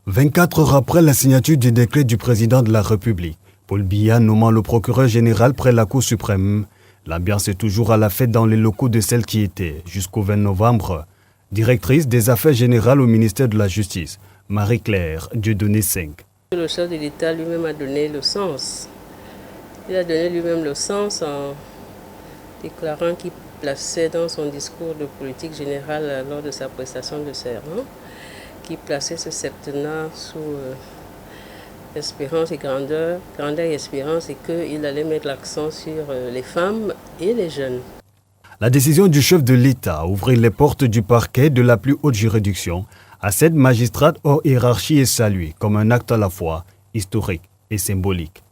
24 heures après la signature du décret du président de la République, Paul Biya nommant le procureur général près la Cour suprême, l'ambiance est toujours à la fête dans les locaux de celle qui était, jusqu'au 20 novembre, directrice des affaires générales au ministère de la Justice, Marie-Claire Dieudonné V. Le chef de l'État lui-même a donné le sens. Il a donné lui-même le sens en déclarant qu'il plaçait dans son discours de politique générale lors de sa prestation de serment, qui plaçait ce septennat sous espérance et grandeur et espérance, et qu'il allait mettre l'accent sur les femmes et les jeunes. La décision du chef de l'État à ouvrir les portes du parquet de la plus haute juridiction à cette magistrate hors hiérarchie est saluée comme un acte à la fois historique et symbolique.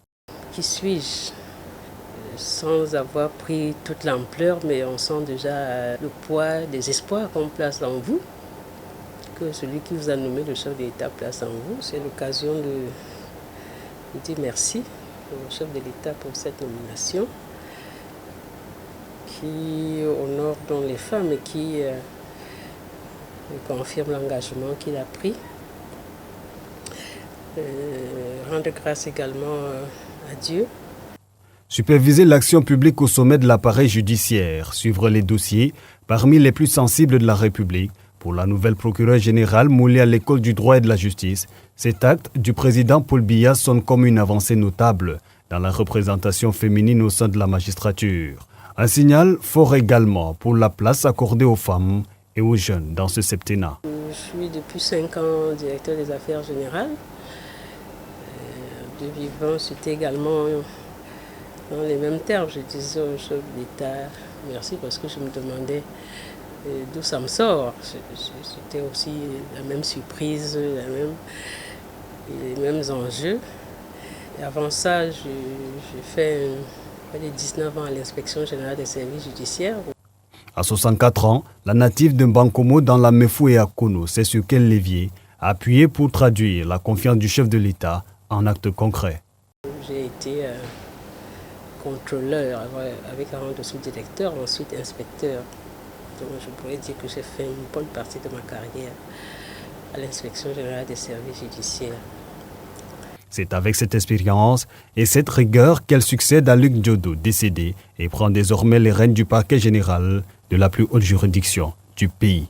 Qui suis-je? Sans avoir pris toute l'ampleur, mais on sent déjà le poids des espoirs qu'on place en vous, que celui qui vous a nommé le chef de l'État place en vous. C'est l'occasion de dire merci au chef de l'État pour cette nomination qui honore donc les femmes et qui confirme l'engagement qu'il a pris. Rendre grâce également à Dieu. Superviser l'action publique au sommet de l'appareil judiciaire, suivre les dossiers parmi les plus sensibles de la République, pour la nouvelle procureure générale moulée à l'école du droit et de la justice, cet acte du président Paul Biya sonne comme une avancée notable dans la représentation féminine au sein de la magistrature. Un signal fort également pour la place accordée aux femmes et aux jeunes dans ce septennat. Je suis depuis 5 ans directeur des affaires générales. De vivant, c'était également dans les mêmes termes. Je disais au chef d'État merci parce que je me demandais d'où ça me sort. C'était aussi la même surprise, les mêmes enjeux. Et avant ça, j'ai fait 19 ans à l'inspection générale des services judiciaires. À 64 ans, la native de Bankomo dans la Mefou et à Kono sait sur quel levier appuyer pour traduire la confiance du chef de l'État en actes concrets. J'ai été contrôleur avec un rang de sous-directeur, ensuite inspecteur. Donc je pourrais dire que j'ai fait une bonne partie de ma carrière à l'inspection générale des services judiciaires. C'est avec cette expérience et cette rigueur qu'elle succède à Luc Diodo, décédé, et prend désormais les rênes du parquet général de la plus haute juridiction du pays.